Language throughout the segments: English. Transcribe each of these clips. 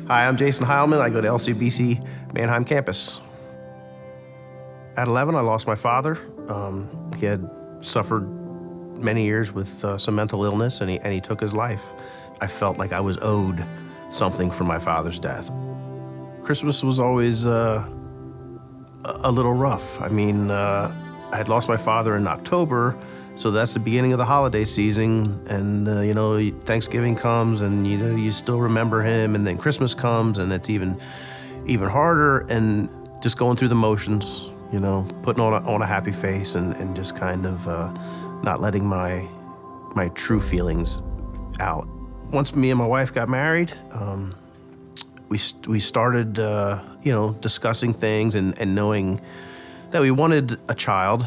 Hi, I'm Jason Heilman. I go to LCBC Mannheim campus. At 11, I lost my father. He had suffered many years with some mental illness, and he took his life. I felt like I was owed something for my father's death. Christmas was always a little rough. I mean, I had lost my father in October, so that's the beginning of the holiday season, and Thanksgiving comes, and you still remember him, and then Christmas comes, and it's even harder, and just going through the motions, putting on a happy face, and just kind of not letting my true feelings out. Once me and my wife got married, we started discussing things and knowing that we wanted a child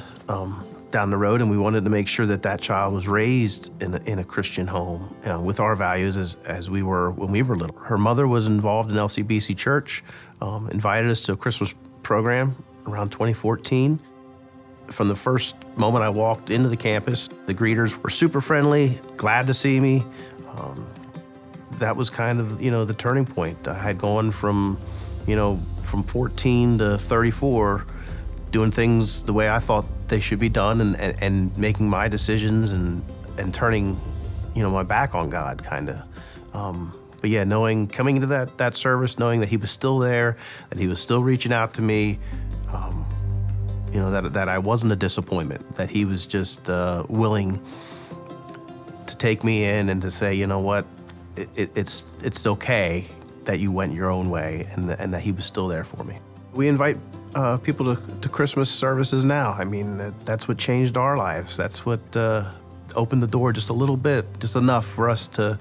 down the road, and we wanted to make sure that child was raised in a Christian home with our values as we were when we were little. Her mother was involved in LCBC Church, invited us to a Christmas program around 2014. From the first moment I walked into the campus, the greeters were super friendly, glad to see me. That was kind of, the turning point. I had gone from 14 to 34, doing things the way I thought they should be done, and making my decisions and turning, my back on God, kind of. But yeah, coming into that service, knowing that he was still there, that he was still reaching out to me, that I wasn't a disappointment, that he was just willing to take me in and to say, you know what, it's okay that you went your own way, and that he was still there for me. We invite people to Christmas services now. I mean, that's what changed our lives. That's what opened the door just a little bit, just enough for us to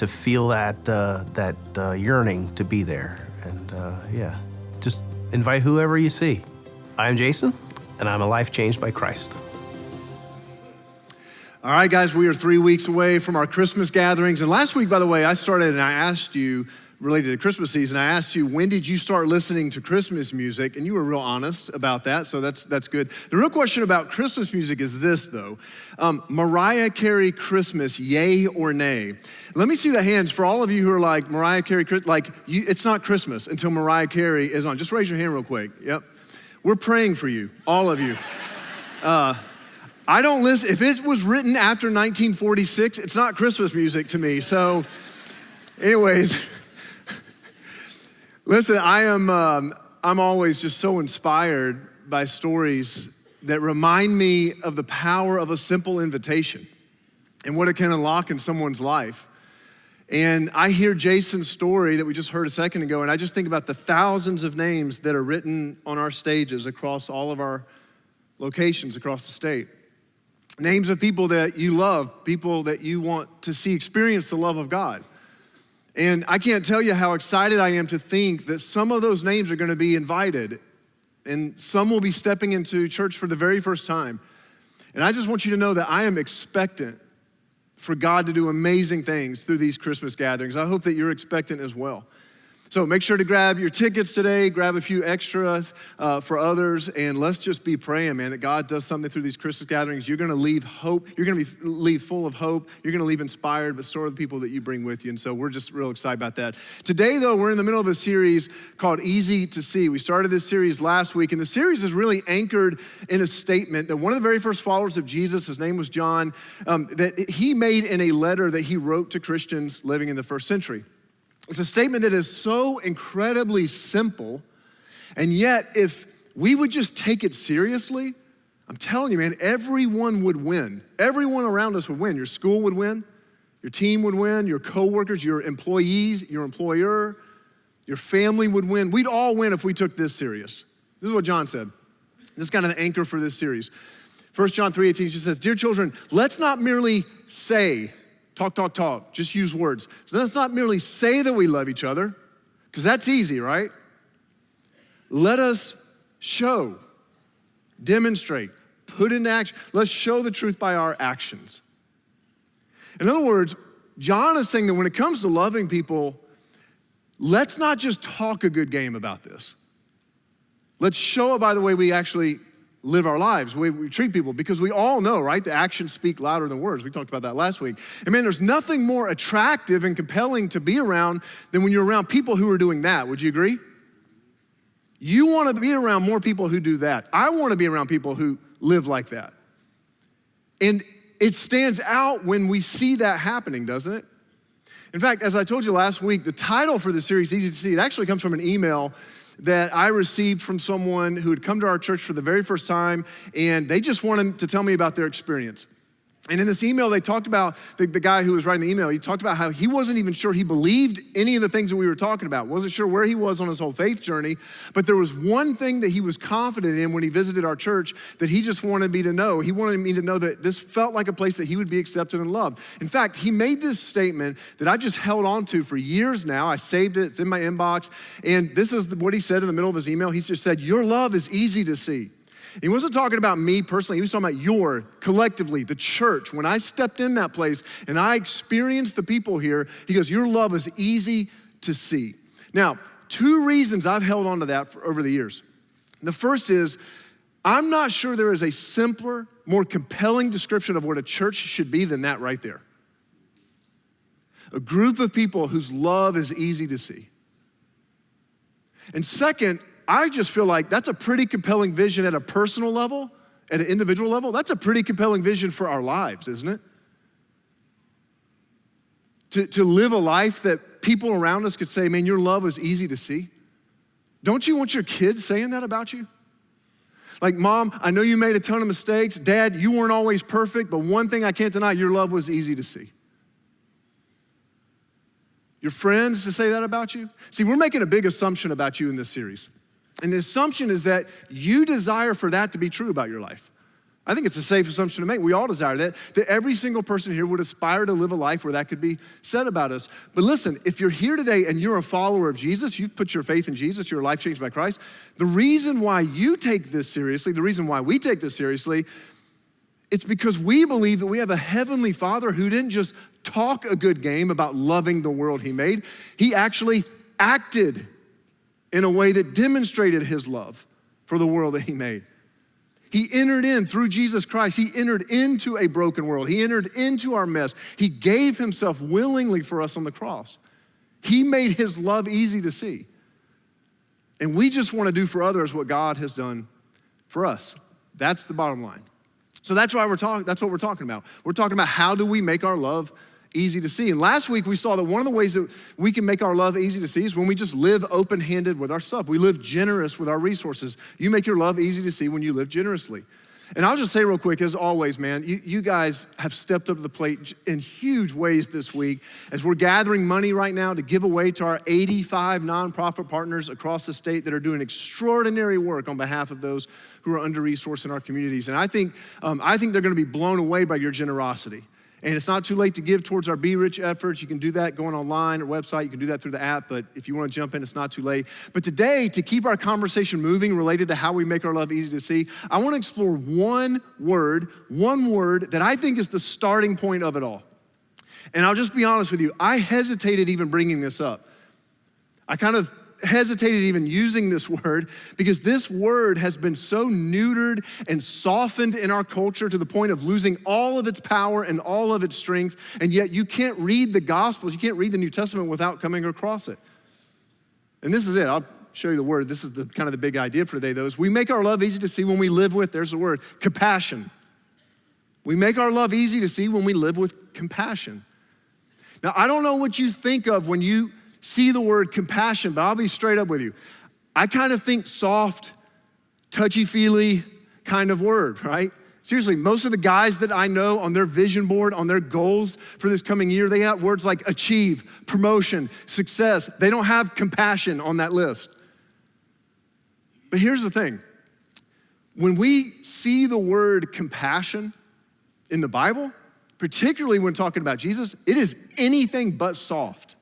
feel that yearning to be there. And just invite whoever you see. I'm Jason, and I'm a life changed by Christ. All right, guys, we are 3 weeks away from our Christmas gatherings. And last week, by the way, I started and I asked you, related to Christmas season, I asked you, when did you start listening to Christmas music? And you were real honest about that, so that's good. The real question about Christmas music is this, though. Mariah Carey Christmas, yay or nay? Let me see the hands for all of you who are like, Mariah Carey, it's not Christmas until Mariah Carey is on. Just raise your hand real quick. Yep. We're praying for you, all of you. I don't listen. If it was written after 1946, it's not Christmas music to me. So anyways, listen, I'm always just so inspired by stories that remind me of the power of a simple invitation and what it can unlock in someone's life. And I hear Jason's story that we just heard a second ago, and I just think about the thousands of names that are written on our stages across all of our locations across the state. Names of people that you love, people that you want to see experience the love of God. And I can't tell you how excited I am to think that some of those names are going to be invited, and some will be stepping into church for the very first time. And I just want you to know that I am expectant for God to do amazing things through these Christmas gatherings. I hope that you're expectant as well. So make sure to grab your tickets today, grab a few extras for others, and let's just be praying, man, that God does something through these Christmas gatherings. You're gonna leave hope, you're gonna leave full of hope, you're gonna leave inspired, but so are the people that you bring with you, and so we're just real excited about that. Today, though, we're in the middle of a series called Easy to See. We started this series last week, and the series is really anchored in a statement that one of the very first followers of Jesus, his name was John, that he made in a letter that he wrote to Christians living in the first century. It's a statement that is so incredibly simple, and yet if we would just take it seriously, I'm telling you, man, everyone would win. Everyone around us would win. Your school would win, your team would win, your coworkers, your employees, your employer, your family would win. We'd all win if we took this serious. This is what John said. This is kind of the anchor for this series. 1 John 3:18 just says, "Dear children, let's not merely say," talk, just use words. So let's not merely say that we love each other, because that's easy, right? Let us show, demonstrate, put into action. Let's show the truth by our actions. In other words, John is saying that when it comes to loving people, let's not just talk a good game about this. Let's show it by the way we actually live our lives, the way we treat people, because we all know, right? The actions speak louder than words. We talked about that last week. And man, there's nothing more attractive and compelling to be around than when you're around people who are doing that. Would you agree? You want to be around more people who do that. I want to be around people who live like that. And it stands out when we see that happening, doesn't it? In fact, as I told you last week, the title for the series, Easy to See, it actually comes from an email that I received from someone who had come to our church for the very first time, and they just wanted to tell me about their experience. And in this email, they talked about, the guy who was writing the email, he talked about how he wasn't even sure he believed any of the things that we were talking about, wasn't sure where he was on his whole faith journey, but there was one thing that he was confident in when he visited our church that he just wanted me to know. He wanted me to know that this felt like a place that he would be accepted and loved. In fact, he made this statement that I just held on to for years now. I saved it, it's in my inbox, and this is what he said in the middle of his email. He just said, "Your love is easy to see." He wasn't talking about me personally. He was talking about collectively, the church. When I stepped in that place and I experienced the people here, he goes, "Your love is easy to see." Now, two reasons I've held on to that over the years. The first is, I'm not sure there is a simpler, more compelling description of what a church should be than that right there. A group of people whose love is easy to see. And second, I just feel like that's a pretty compelling vision at a personal level, at an individual level. That's a pretty compelling vision for our lives, isn't it? To live a life that people around us could say, "Man, your love is easy to see." Don't you want your kids saying that about you? Like, "Mom, I know you made a ton of mistakes. Dad, you weren't always perfect, but one thing I can't deny, your love was easy to see." Your friends to say that about you? See, we're making a big assumption about you in this series. And the assumption is that you desire for that to be true about your life. I think it's a safe assumption to make. We all desire that every single person here would aspire to live a life where that could be said about us. But listen, if you're here today and you're a follower of Jesus, you've put your faith in Jesus, your life changed by Christ, the reason why you take this seriously, the reason why we take this seriously, it's because we believe that we have a heavenly Father who didn't just talk a good game about loving the world he made. He actually acted in a way that demonstrated his love for the world that he made. He entered in through Jesus Christ. He entered into a broken world. He entered into our mess. He gave himself willingly for us on the cross. He made his love easy to see. And we just want to do for others what God has done for us. That's the bottom line. So that's what we're talking about. We're talking about how do we make our love easy to see. And last week we saw that one of the ways that we can make our love easy to see is when we just live open-handed with our stuff. We live generous with our resources. You make your love easy to see when you live generously. And I'll just say real quick, as always, man, you guys have stepped up to the plate in huge ways this week as we're gathering money right now to give away to our 85 nonprofit partners across the state that are doing extraordinary work on behalf of those who are under-resourced in our communities. And I think they're gonna be blown away by your generosity. And it's not too late to give towards our Be Rich efforts. You can do that going online or website. You can do that through the app, but if you want to jump in, it's not too late. But today, to keep our conversation moving related to how we make our love easy to see, I want to explore one word that I think is the starting point of it all. And I'll just be honest with you, I hesitated even bringing this up. I kind of hesitated even using this word because this word has been so neutered and softened in our culture to the point of losing all of its power and all of its strength. And yet you can't read the Gospels, you can't read the New Testament without coming across it. And this is it. I'll show you the word. This is the kind of the big idea for today, though, is we make our love easy to see when we live with, there's the word, compassion. We make our love easy to see when we live with compassion. Now, I don't know what you think of when you see the word compassion, but I'll be straight up with you. I kind of think soft, touchy-feely kind of word, right? Seriously, most of the guys that I know on their vision board, on their goals for this coming year, they have words like achieve, promotion, success. They don't have compassion on that list. But here's the thing. When we see the word compassion in the Bible, particularly when talking about Jesus, it is anything but soft.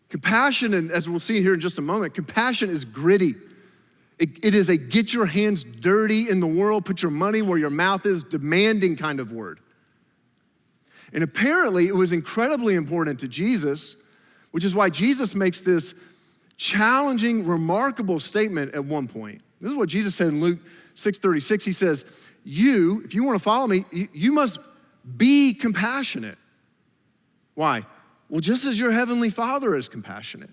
Compassion, and as we'll see here in just a moment, compassion is gritty. It is a get your hands dirty in the world, put your money where your mouth is, demanding kind of word. And apparently it was incredibly important to Jesus, which is why Jesus makes this challenging, remarkable statement at one point. This is what Jesus said in Luke 6:36, he says, you, if you want to follow me, you must be compassionate. Why? Well, just as your heavenly Father is compassionate.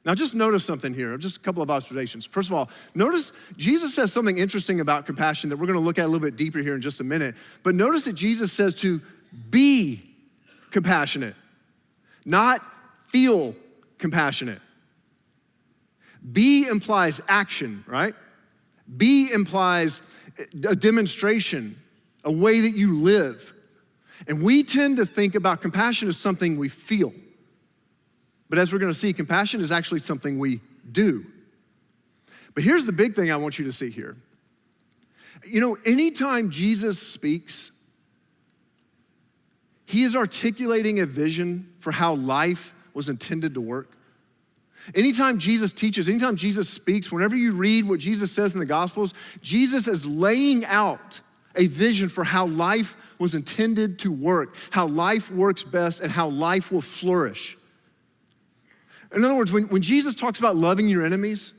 Now, just notice something here, just a couple of observations. First of all, notice Jesus says something interesting about compassion that we're gonna look at a little bit deeper here in just a minute. But notice that Jesus says to be compassionate, not feel compassionate. Be implies action, right? Be implies a demonstration, a way that you live. And we tend to think about compassion as something we feel. But as we're gonna see, compassion is actually something we do. But here's the big thing I want you to see here. You know, anytime Jesus speaks, he is articulating a vision for how life was intended to work. Anytime Jesus teaches, anytime Jesus speaks, whenever you read what Jesus says in the Gospels, Jesus is laying out a vision for how life was intended to work, how life works best, and how life will flourish. In other words, when Jesus talks about loving your enemies,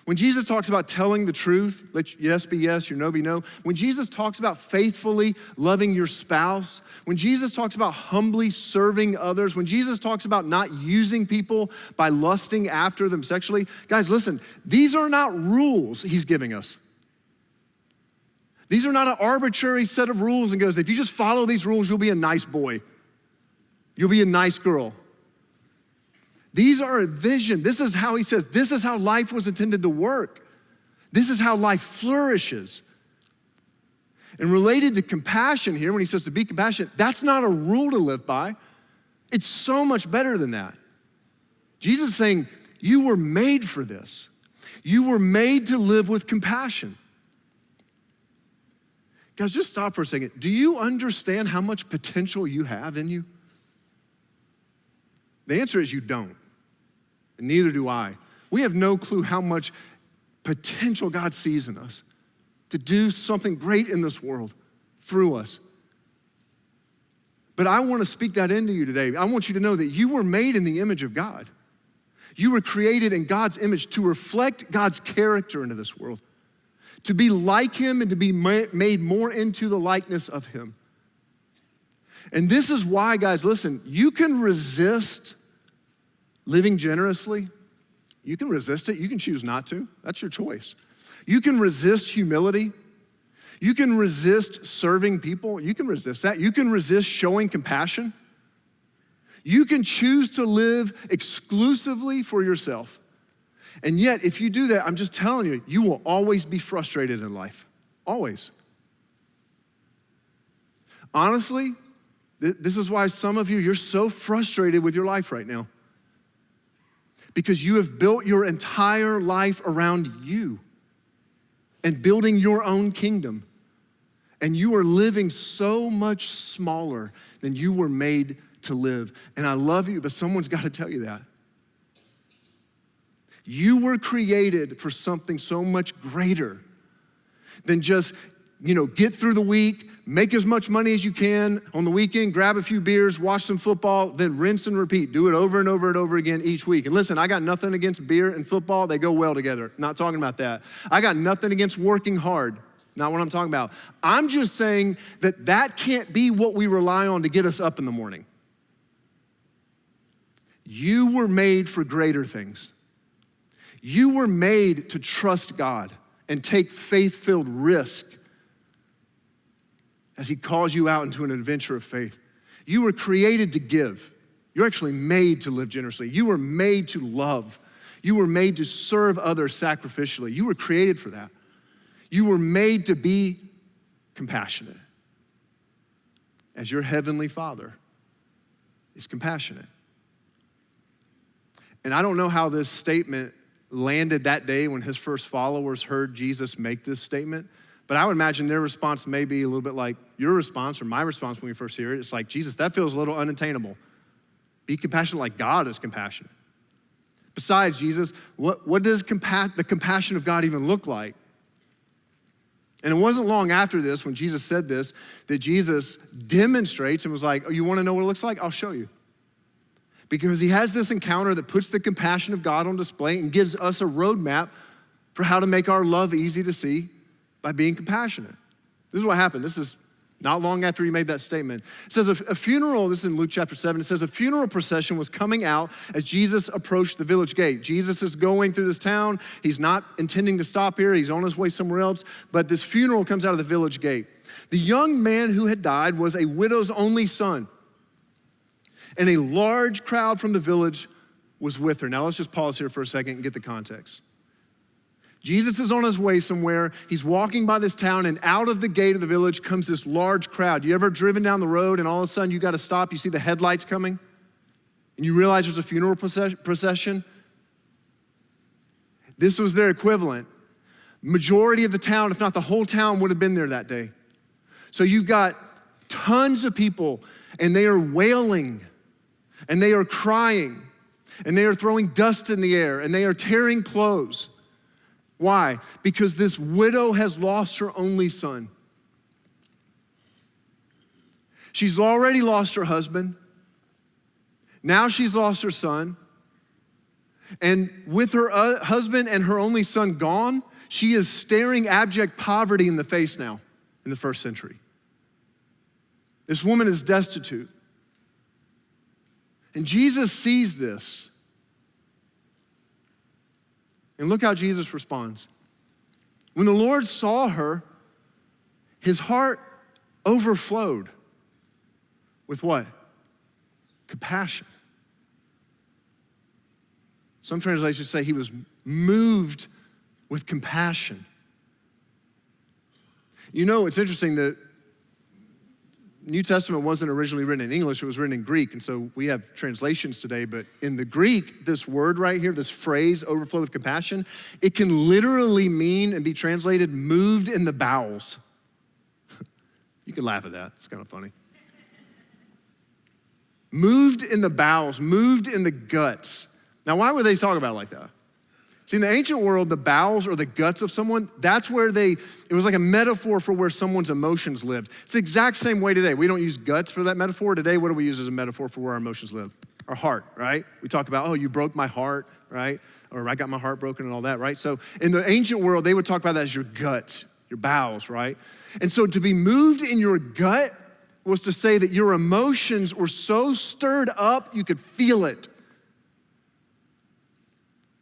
when Jesus talks about telling the truth, let yes be yes, your no be no, when Jesus talks about faithfully loving your spouse, when Jesus talks about humbly serving others, when Jesus talks about not using people by lusting after them sexually, guys, listen, these are not rules he's giving us. These are not an arbitrary set of rules and goes, if you just follow these rules, you'll be a nice boy. You'll be a nice girl. These are a vision. This is how he says, this is how life was intended to work. This is how life flourishes. And related to compassion here, when he says to be compassionate, that's not a rule to live by. It's so much better than that. Jesus is saying, you were made for this. You were made to live with compassion. Guys, just stop for a second. Do you understand how much potential you have in you? The answer is you don't. And neither do I. We have no clue how much potential God sees in us to do something great in this world through us. But I want to speak that into you today. I want you to know that you were made in the image of God. You were created in God's image to reflect God's character into this world, to be like him and to be made more into the likeness of him. And this is why, guys, listen, you can resist living generously. You can resist it. You can choose not to. That's your choice. You can resist humility. You can resist serving people. You can resist that. You can resist showing compassion. You can choose to live exclusively for yourself. And yet, if you do that, I'm just telling you, you will always be frustrated in life. Always. Honestly, this is why some of you, you're so frustrated with your life right now. Because you have built your entire life around you and building your own kingdom. And you are living so much smaller than you were made to live. And I love you, but someone's got to tell you that. You were created for something so much greater than just, get through the week, make as much money as you can on the weekend, grab a few beers, watch some football, then rinse and repeat. Do it over and over and over again each week. And listen, I got nothing against beer and football. They go well together. Not talking about that. I got nothing against working hard. Not what I'm talking about. I'm just saying that can't be what we rely on to get us up in the morning. You were made for greater things. You were made to trust God and take faith-filled risk as he calls you out into an adventure of faith. You were created to give. You're actually made to live generously. You were made to love. You were made to serve others sacrificially. You were created for that. You were made to be compassionate, as your heavenly Father is compassionate. And I don't know how this statement landed that day when his first followers heard Jesus make this statement, but I would imagine their response may be a little bit like your response or my response when we first hear it. It's like, Jesus, that feels a little unattainable. Be compassionate like God is compassionate. Besides, Jesus, what does the compassion of God even look like? And it wasn't long after this, when Jesus said this, that Jesus demonstrates and was like, oh, you wanna know what it looks like? I'll show you. Because he has this encounter that puts the compassion of God on display and gives us a roadmap for for how to make our love easy to see by being compassionate. This is what happened. This is not long after he made that statement. It says a funeral, this is in Luke chapter 7, it says a funeral procession was coming out as Jesus approached the village gate. Jesus is going through this town. He's not intending to stop here. He's on his way somewhere else, but this funeral comes out of the village gate. The young man who had died was a widow's only son, and a large crowd from the village was with her. Now let's just pause here for a second and get the context. Jesus is on his way somewhere. He's walking by this town, and out of the gate of the village comes this large crowd. You ever driven down the road and all of a sudden you got to stop? You see the headlights coming and you realize there's a funeral procession? This was their equivalent. Majority of the town, if not the whole town, would have been there that day. So you've got tons of people, and they are wailing, and they are crying, and they are throwing dust in the air, and they are tearing clothes. Why? Because this widow has lost her only son. She's already lost her husband. Now she's lost her son. And with her husband and her only son gone, she is staring abject poverty in the face now in the first century. This woman is destitute. And Jesus sees this. And look how Jesus responds. When the Lord saw her, his heart overflowed with what? Compassion. Some translations say he was moved with compassion. You know, it's interesting that New Testament wasn't originally written in English, it was written in Greek, and so we have translations today, but in the Greek, this word right here, this phrase, overflow with compassion, it can literally mean and be translated moved in the bowels. You can laugh at that, it's kind of funny. Moved in the bowels, moved in the guts. Now, why would they talk about it like that? See, in the ancient world, the bowels or the guts of someone, that's where it was like a metaphor for where someone's emotions lived. It's the exact same way today. We don't use guts for that metaphor. Today, what do we use as a metaphor for where our emotions live? Our heart, right? We talk about, oh, you broke my heart, right? Or I got my heart broken and all that, right? So in the ancient world, they would talk about that as your guts, your bowels, right? And so to be moved in your gut was to say that your emotions were so stirred up, you could feel it.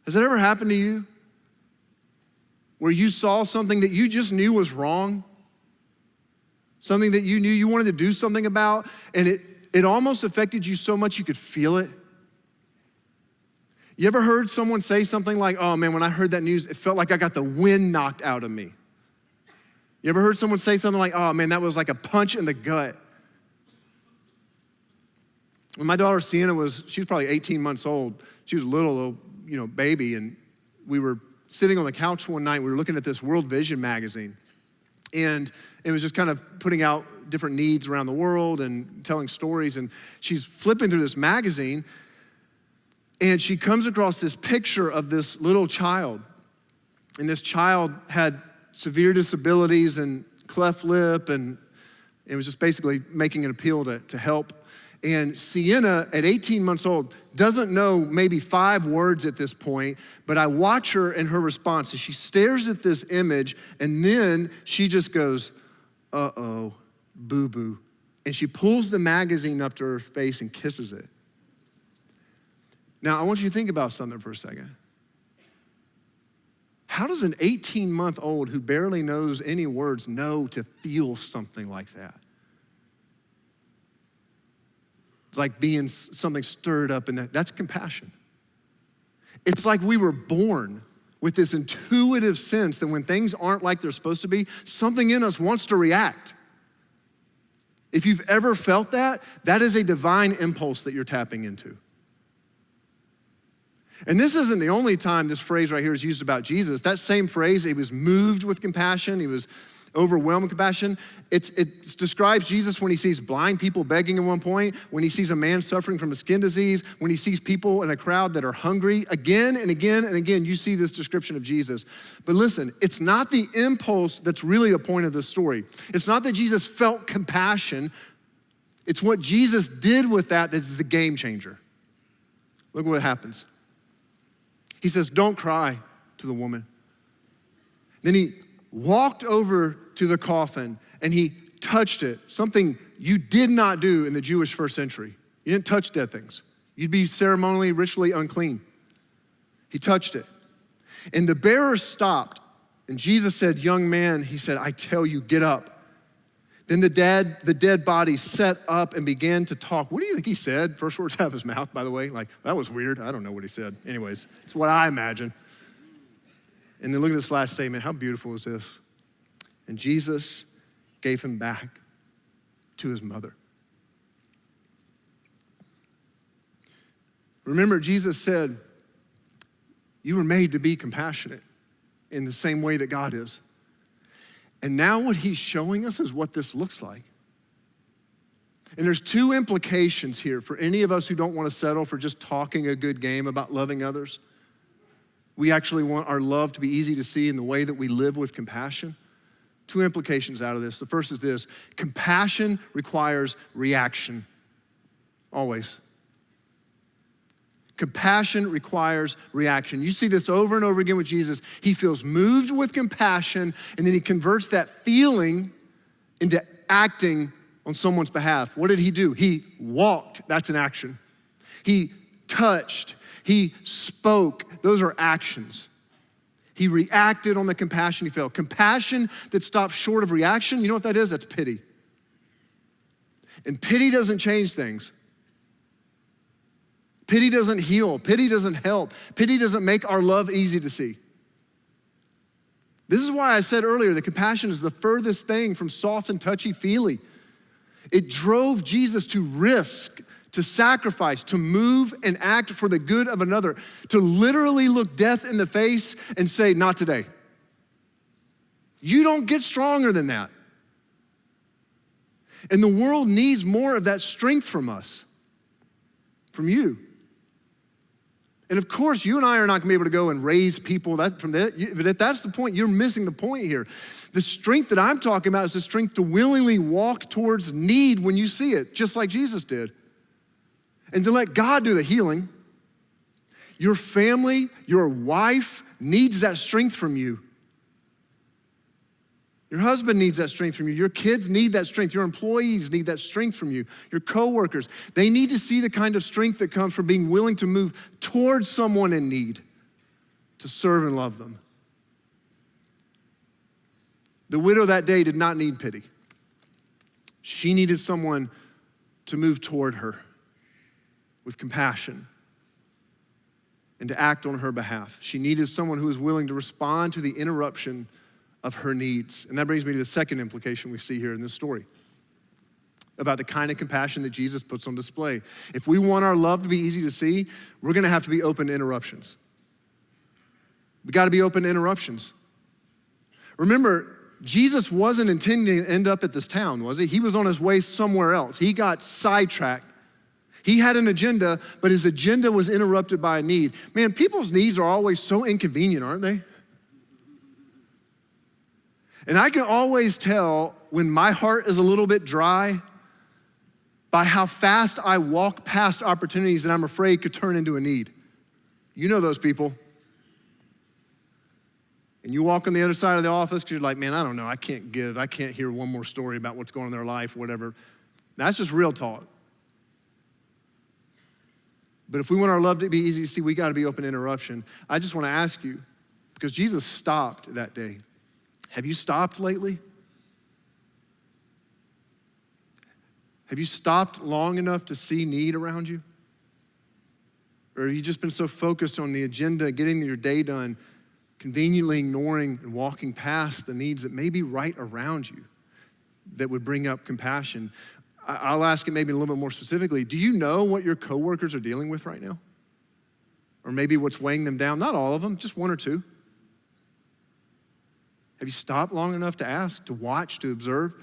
Has that ever happened to you? Where you saw something that you just knew was wrong? Something that you knew you wanted to do something about, and it almost affected you so much you could feel it? You ever heard someone say something like, oh man, when I heard that news, it felt like I got the wind knocked out of me? You ever heard someone say something like, oh man, that was like a punch in the gut? When my daughter Sienna she was probably 18 months old. She was a little baby, and we were sitting on the couch one night. We were looking at this World Vision magazine, and it was just kind of putting out different needs around the world and telling stories, and she's flipping through this magazine, and she comes across this picture of this little child, and this child had severe disabilities and cleft lip, and it was just basically making an appeal to help. And Sienna, at 18 months old, doesn't know maybe 5 words at this point, but I watch her and her response as she stares at this image, and then she just goes, uh-oh, boo-boo. And she pulls the magazine up to her face and kisses it. Now, I want you to think about something for a second. How does an 18-month-old who barely knows any words know to feel something like that? It's like being something stirred up, and that's compassion. It's like we were born with this intuitive sense that when things aren't like they're supposed to be, something in us wants to react. If you've ever felt that, that is a divine impulse that you're tapping into. And this isn't the only time this phrase right here is used about Jesus. That same phrase, he was moved with compassion, he was overwhelmed with compassion. It describes Jesus when he sees blind people begging at one point, when he sees a man suffering from a skin disease, when he sees people in a crowd that are hungry. Again and again and again, you see this description of Jesus. But listen, it's not the impulse that's really a point of this story. It's not that Jesus felt compassion. It's what Jesus did with that that's the game changer. Look what happens. He says, don't cry to the woman. Then he walked over to the coffin and he touched it, something you did not do in the Jewish first century. You didn't touch dead things. You'd be ceremonially, ritually unclean. He touched it. And the bearer stopped, and Jesus said, "Young man," he said, "I tell you, get up." Then the dead body sat up and began to talk. What do you think he said? First words out of his mouth, by the way. Like, that was weird. I don't know what he said. Anyways, it's what I imagine. And then look at this last statement. How beautiful is this? And Jesus gave him back to his mother. Remember, Jesus said, you were made to be compassionate in the same way that God is. And now what he's showing us is what this looks like. And there's two implications here for any of us who don't want to settle for just talking a good game about loving others. We actually want our love to be easy to see in the way that we live with compassion. Two implications out of this. The first is this: compassion requires reaction, always. Compassion requires reaction. You see this over and over again with Jesus. He feels moved with compassion, and then he converts that feeling into acting on someone's behalf. What did he do? He walked. That's an action. He touched. He spoke. Those are actions. He reacted on the compassion he felt. Compassion that stops short of reaction, you know what that is? That's pity. And pity doesn't change things. Pity doesn't heal. Pity doesn't help. Pity doesn't make our love easy to see. This is why I said earlier that compassion is the furthest thing from soft and touchy-feely. It drove Jesus to risk, to sacrifice, to move and act for the good of another, to literally look death in the face and say, not today. You don't get stronger than that. And the world needs more of that strength from us, from you. And of course, you and I are not gonna be able to go and raise people from that. But if that's the point, you're missing the point here. The strength that I'm talking about is the strength to willingly walk towards need when you see it, just like Jesus did. And to let God do the healing. Your family, your wife needs that strength from you. Your husband needs that strength from you. Your kids need that strength. Your employees need that strength from you. Your coworkers, they need to see the kind of strength that comes from being willing to move towards someone in need, to serve and love them. The widow that day did not need pity. She needed someone to move toward her with compassion and to act on her behalf. She needed someone who was willing to respond to the interruption of her needs. And that brings me to the second implication we see here in this story about the kind of compassion that Jesus puts on display. If we want our love to be easy to see, we're gonna have to be open to interruptions. We gotta be open to interruptions. Remember, Jesus wasn't intending to end up at this town, was he? He was on his way somewhere else. He got sidetracked. He had an agenda, but his agenda was interrupted by a need. Man, people's needs are always so inconvenient, aren't they? And I can always tell when my heart is a little bit dry by how fast I walk past opportunities that I'm afraid could turn into a need. You know those people. And you walk on the other side of the office because you're like, man, I don't know, I can't hear one more story about what's going on in their life, whatever. That's just real talk. But if we want our love to be easy to see, we gotta be open to interruption. I just wanna ask you, because Jesus stopped that day. Have you stopped lately? Have you stopped long enough to see need around you? Or have you just been so focused on the agenda, getting your day done, conveniently ignoring and walking past the needs that may be right around you that would bring up compassion? I'll ask it maybe a little bit more specifically. Do you know what your coworkers are dealing with right now? Or maybe what's weighing them down? Not all of them, just one or two. Have you stopped long enough to ask, to watch, to observe?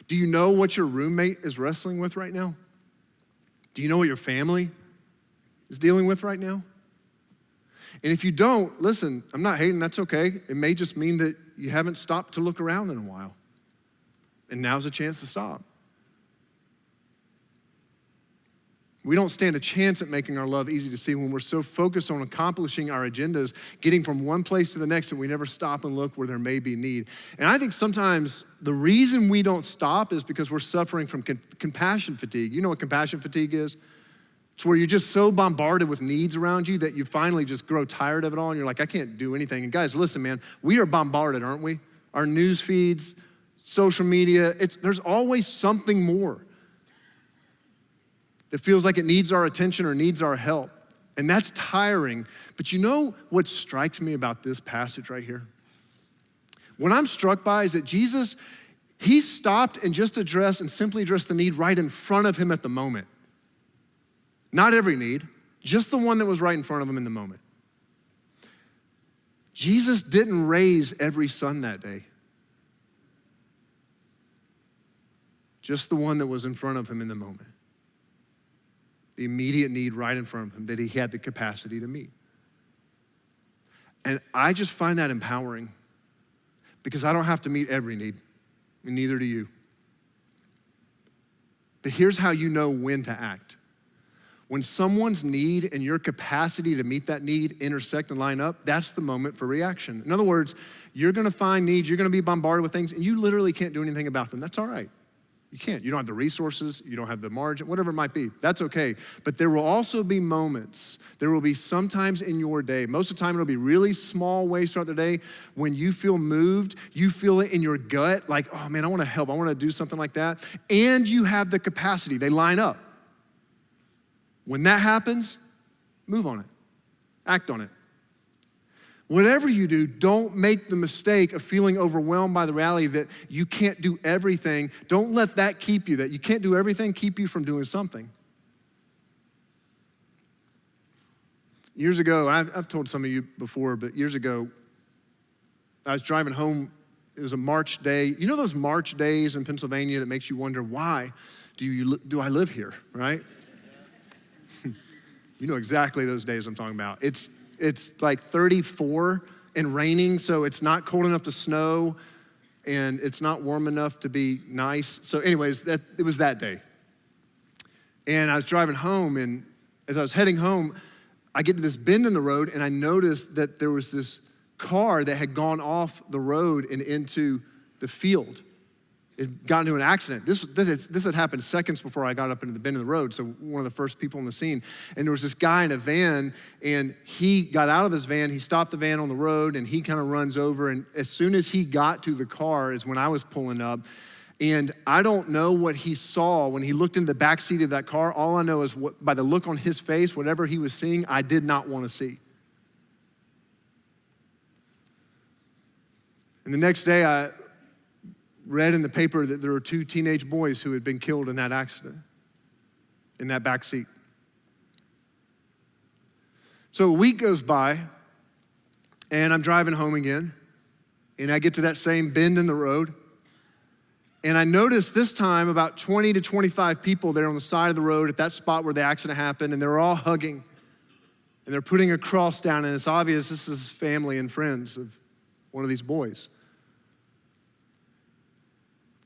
Do you know what your roommate is wrestling with right now? Do you know what your family is dealing with right now? And if you don't, listen, I'm not hating, that's okay. It may just mean that you haven't stopped to look around in a while. And now's a chance to stop. We don't stand a chance at making our love easy to see when we're so focused on accomplishing our agendas, getting from one place to the next, that we never stop and look where there may be need. And I think sometimes the reason we don't stop is because we're suffering from compassion fatigue. You know what compassion fatigue is? It's where you're just so bombarded with needs around you that you finally just grow tired of it all and you're like, I can't do anything. And guys, listen, man, we are bombarded, aren't we? Our news feeds, social media, there's always something more that feels like it needs our attention or needs our help. And that's tiring. But you know what strikes me about this passage right here? What I'm struck by is that Jesus, he stopped and just addressed and simply addressed the need right in front of him at the moment. Not every need, just the one that was right in front of him in the moment. Jesus didn't raise every son that day. Just the one that was in front of him in the moment. The immediate need right in front of him that he had the capacity to meet. And I just find that empowering because I don't have to meet every need, and neither do you. But here's how you know when to act. When someone's need and your capacity to meet that need intersect and line up, that's the moment for reaction. In other words, you're gonna find needs, you're gonna be bombarded with things, and you literally can't do anything about them. That's all right. You can't. You don't have the resources, you don't have the margin, whatever it might be. That's okay. But there will also be moments, there will be sometimes in your day, most of the time it'll be really small ways throughout the day when you feel moved, you feel it in your gut, like, oh man, I wanna help, I wanna do something like that. And you have the capacity, they line up. When that happens, move on it, act on it. Whatever you do, don't make the mistake of feeling overwhelmed by the reality that you can't do everything. Don't let that keep you, that you can't do everything, keep you from doing something. Years ago, I've told some of you before, but years ago, I was driving home. It was a March day. You know those March days in Pennsylvania that makes you wonder, why do I live here, right? You know exactly those days I'm talking about. It's like 34 and raining, so it's not cold enough to snow, and it's not warm enough to be nice. So anyways, it was that day. And I was driving home, and as I was heading home, I get to this bend in the road, and I noticed that there was this car that had gone off the road and into the field. It got into an accident. This had happened seconds before I got up into the bend of the road, so one of the first people in the scene. And there was this guy in a van, and he got out of his van, he stopped the van on the road, and he kind of runs over, and as soon as he got to the car is when I was pulling up. And I don't know what he saw when he looked into the backseat of that car. All I know is by the look on his face, whatever he was seeing, I did not want to see. And the next day, I read in the paper that there were 2 teenage boys who had been killed in that accident, in that back seat. So a week goes by, and I'm driving home again, and I get to that same bend in the road, and I notice this time about 20 to 25 people there on the side of the road at that spot where the accident happened, and they're all hugging, and they're putting a cross down, and it's obvious this is family and friends of one of these boys.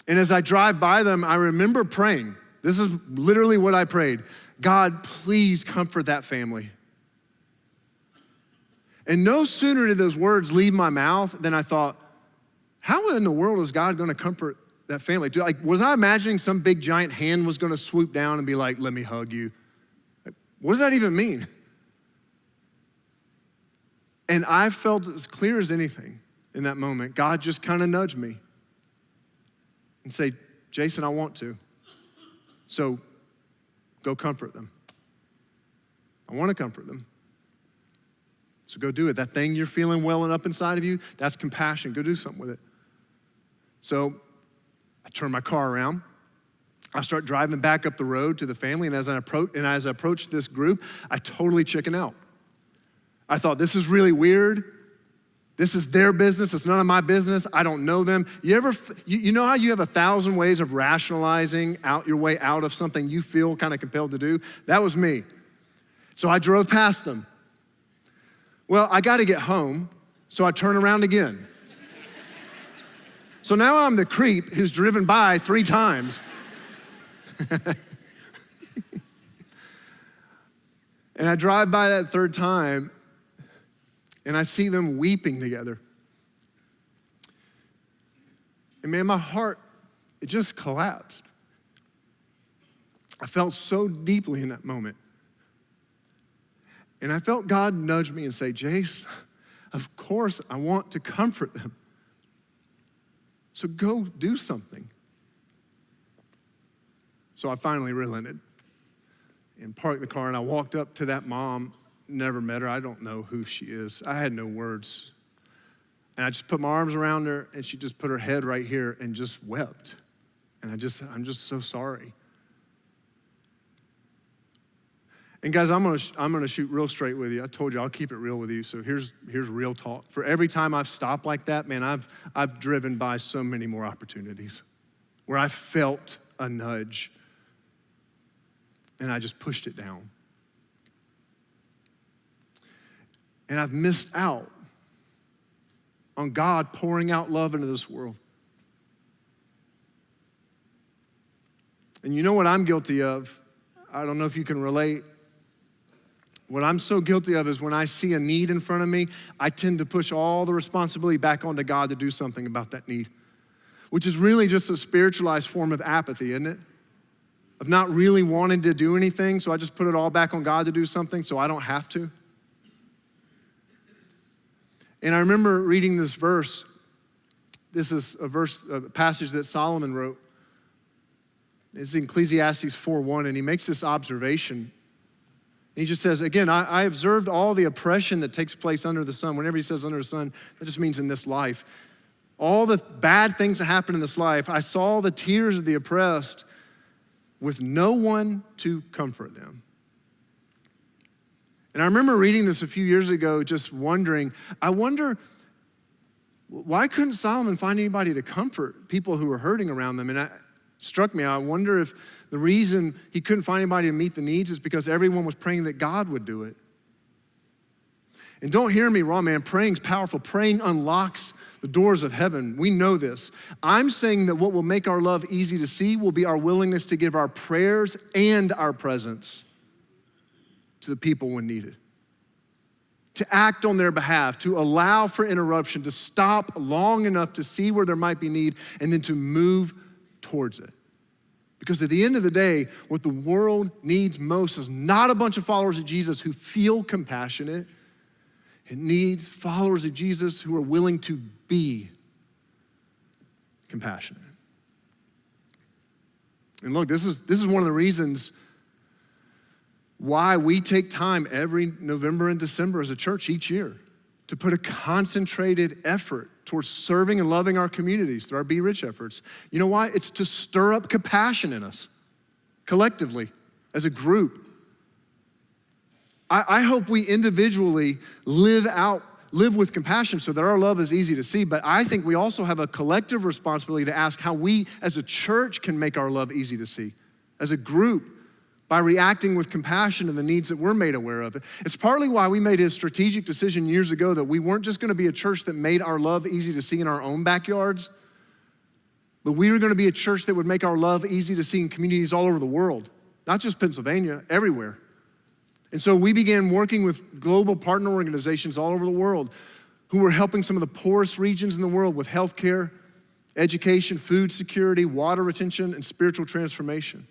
And as I drive by them, I remember praying. This is literally what I prayed. God, please comfort that family. And no sooner did those words leave my mouth than I thought, how in the world is God gonna comfort that family? Was I imagining some big giant hand was gonna swoop down and be like, let me hug you? What does that even mean? And I felt as clear as anything in that moment. God just kind of nudged me and say, Jason, I want to. So go comfort them. I want to comfort them. So go do it. That thing you're feeling welling up inside of you, that's compassion. Go do something with it. So I turn my car around. I start driving back up the road to the family, and as I approach this group, I totally chicken out. I thought, this is really weird. This is their business, it's none of my business, I don't know them. You know how you have 1,000 ways of rationalizing out your way out of something you feel kind of compelled to do? That was me. So I drove past them. Well, I gotta get home, so I turn around again. So now I'm the creep who's driven by 3 times. And I drive by that third time, and I see them weeping together. And man, my heart, it just collapsed. I felt so deeply in that moment. And I felt God nudge me and say, Jace, of course I want to comfort them. So go do something. So I finally relented and parked the car, and I walked up to that mom, never met her. I don't know who she is. I had no words. And I just put my arms around her, and she just put her head right here and just wept. And I'm just so sorry. And guys, I'm gonna shoot real straight with you. I told you I'll keep it real with you. So here's real talk. For every time I've stopped like that, man, I've driven by so many more opportunities where I felt a nudge and I just pushed it down. And I've missed out on God pouring out love into this world. And you know what I'm guilty of? I don't know if you can relate. What I'm so guilty of is when I see a need in front of me, I tend to push all the responsibility back onto God to do something about that need, which is really just a spiritualized form of apathy, isn't it? Of not really wanting to do anything, so I just put it all back on God to do something so I don't have to. And I remember reading this verse. This is a passage that Solomon wrote. It's in Ecclesiastes 4:1, and he makes this observation. He just says, again, I observed all the oppression that takes place under the sun. Whenever he says under the sun, that just means in this life. All the bad things that happen in this life, I saw the tears of the oppressed with no one to comfort them. And I remember reading this a few years ago, just wondering, I wonder, why couldn't Solomon find anybody to comfort people who were hurting around them? And it struck me, I wonder if the reason he couldn't find anybody to meet the needs is because everyone was praying that God would do it. And don't hear me wrong, man, praying's powerful. Praying unlocks the doors of heaven. We know this. I'm saying that what will make our love easy to see will be our willingness to give our prayers and our presence to the people when needed. To act on their behalf, to allow for interruption, to stop long enough to see where there might be need, and then to move towards it. Because at the end of the day, what the world needs most is not a bunch of followers of Jesus who feel compassionate. It needs followers of Jesus who are willing to be compassionate. And look, this is one of the reasons why we take time every November and December as a church each year to put a concentrated effort towards serving and loving our communities through our Be Rich efforts. You know why? It's to stir up compassion in us, collectively, as a group. I hope we individually live with compassion so that our love is easy to see, but I think we also have a collective responsibility to ask how we as a church can make our love easy to see, as a group, by reacting with compassion to the needs that we're made aware of. It's partly why we made a strategic decision years ago that we weren't just gonna be a church that made our love easy to see in our own backyards, but we were gonna be a church that would make our love easy to see in communities all over the world, not just Pennsylvania, everywhere. And so we began working with global partner organizations all over the world who were helping some of the poorest regions in the world with healthcare, education, food security, water retention, and spiritual transformation.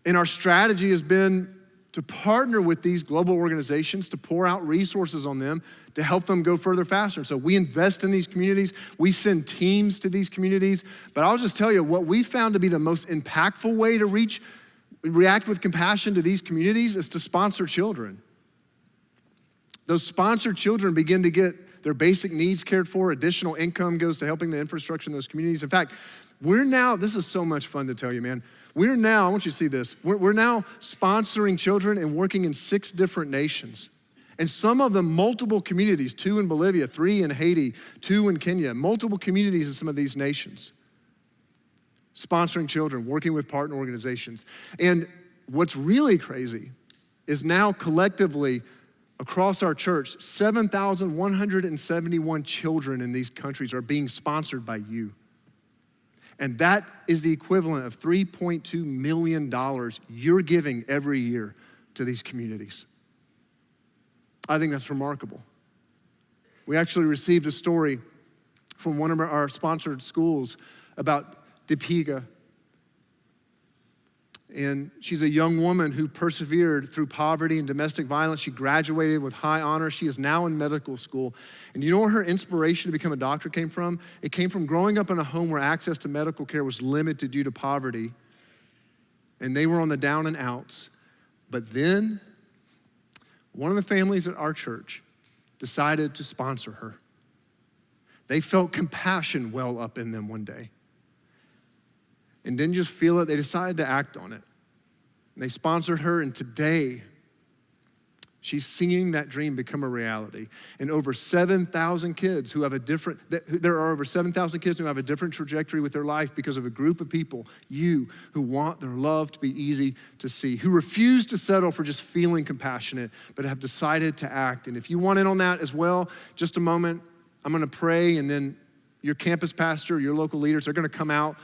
And our strategy has been to partner with these global organizations, to pour out resources on them, to help them go further faster. So we invest in these communities, we send teams to these communities, but I'll just tell you what we found to be the most impactful way to react with compassion to these communities is to sponsor children. Those sponsored children begin to get their basic needs cared for, additional income goes to helping the infrastructure in those communities. In fact, this is so much fun to tell you, man. I want you to see this. We're now sponsoring children and working in 6 different nations. And some of them, multiple communities, 2 in Bolivia, 3 in Haiti, 2 in Kenya, multiple communities in some of these nations. Sponsoring children, working with partner organizations. And what's really crazy is now collectively across our church, 7,171 children in these countries are being sponsored by you. And that is the equivalent of $3.2 million you're giving every year to these communities. I think that's remarkable. We actually received a story from one of our sponsored schools about Deepiga. And she's a young woman who persevered through poverty and domestic violence. She graduated with high honors. She is now in medical school. And you know where her inspiration to become a doctor came from? It came from growing up in a home where access to medical care was limited due to poverty. And they were on the down and outs. But then, one of the families at our church decided to sponsor her. They felt compassion well up in them one day. And didn't just feel it, they decided to act on it. And they sponsored her, and today, she's seeing that dream become a reality. And over 7,000 kids who have there are over 7,000 kids who have a different trajectory with their life because of a group of people, you, who want their love to be easy to see, who refuse to settle for just feeling compassionate, but have decided to act. And if you want in on that as well, just a moment, I'm gonna pray, and then your campus pastor, your local leaders are gonna come out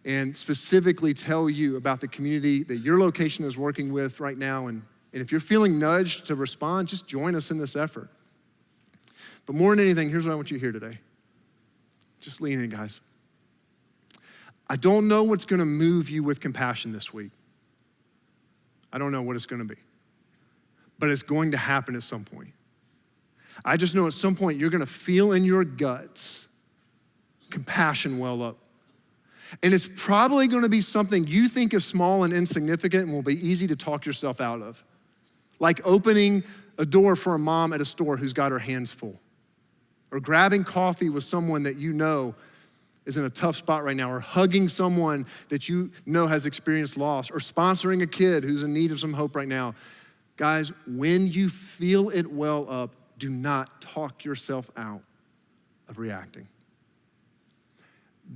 and specifically tell you about the community that your location is working with right now. And if you're feeling nudged to respond, just join us in this effort. But more than anything, here's what I want you to hear today. Just lean in, guys. I don't know what's gonna move you with compassion this week. I don't know what it's gonna be. But it's going to happen at some point. I just know at some point you're gonna feel in your guts compassion well up. And it's probably gonna be something you think is small and insignificant and will be easy to talk yourself out of. Like opening a door for a mom at a store who's got her hands full. Or grabbing coffee with someone that you know is in a tough spot right now. Or hugging someone that you know has experienced loss. Or sponsoring a kid who's in need of some hope right now. Guys, when you feel it well up, do not talk yourself out of reacting.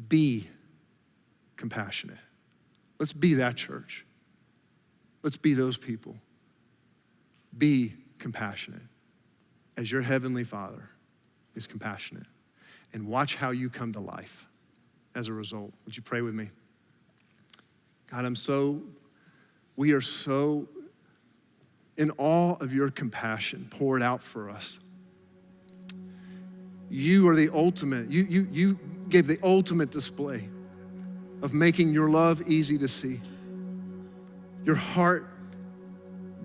Be compassionate. Let's be that church. Let's be those people. Be compassionate as your heavenly Father is compassionate. And watch how you come to life as a result. Would you pray with me? God, we are so in awe of your compassion poured out for us. You are the ultimate, you gave the ultimate display of making your love easy to see. Your heart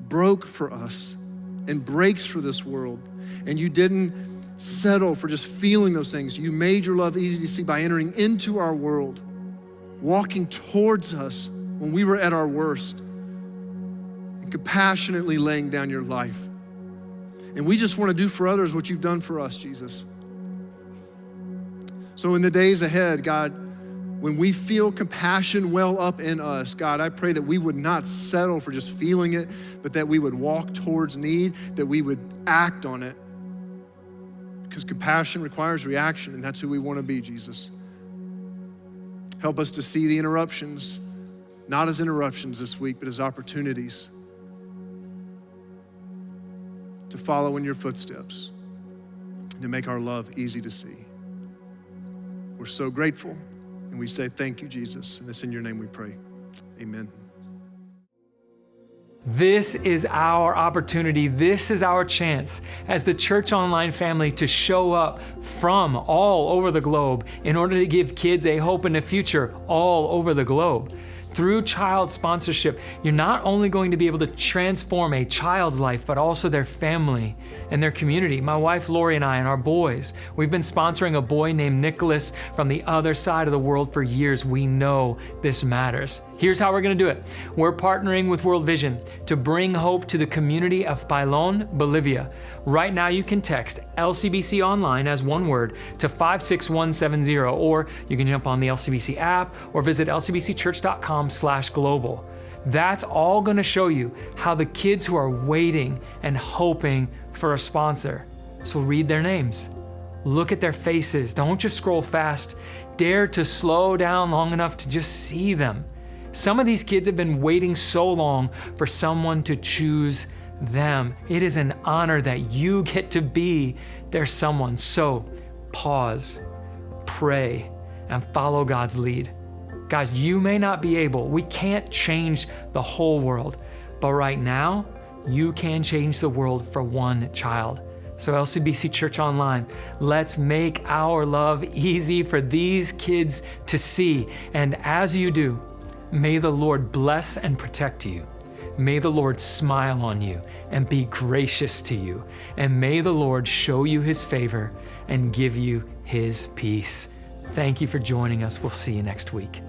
broke for us and breaks for this world. And you didn't settle for just feeling those things. You made your love easy to see by entering into our world, walking towards us when we were at our worst, and compassionately laying down your life. And we just want to do for others what you've done for us, Jesus. So in the days ahead, God, when we feel compassion well up in us, God, I pray that we would not settle for just feeling it, but that we would walk towards need, that we would act on it. Because compassion requires reaction, and that's who we want to be, Jesus. Help us to see the interruptions, not as interruptions this week, but as opportunities to follow in your footsteps and to make our love easy to see. We're so grateful. And we say, thank you, Jesus. And it's in your name we pray. Amen. This is our opportunity. This is our chance as the Church Online family to show up from all over the globe in order to give kids a hope and a future all over the globe. Through child sponsorship, you're not only going to be able to transform a child's life, but also their family and their community. My wife Lori and I and our boys, we've been sponsoring a boy named Nicholas from the other side of the world for years. We know this matters. Here's how we're gonna do it. We're partnering with World Vision to bring hope to the community of Pailon, Bolivia. Right now you can text LCBC Online as one word to 56170, or you can jump on the LCBC app or visit lcbcchurch.com/global. That's all gonna show you how the kids who are waiting and hoping for a sponsor. So read their names. Look at their faces. Don't just scroll fast. Dare to slow down long enough to just see them. Some of these kids have been waiting so long for someone to choose them. It is an honor that you get to be their someone. So pause, pray, and follow God's lead. Guys, you may not be able, we can't change the whole world, but right now, you can change the world for one child. So LCBC Church Online, let's make our love easy for these kids to see. And as you do, may the Lord bless and protect you. May the Lord smile on you and be gracious to you. And may the Lord show you his favor and give you his peace. Thank you for joining us. We'll see you next week.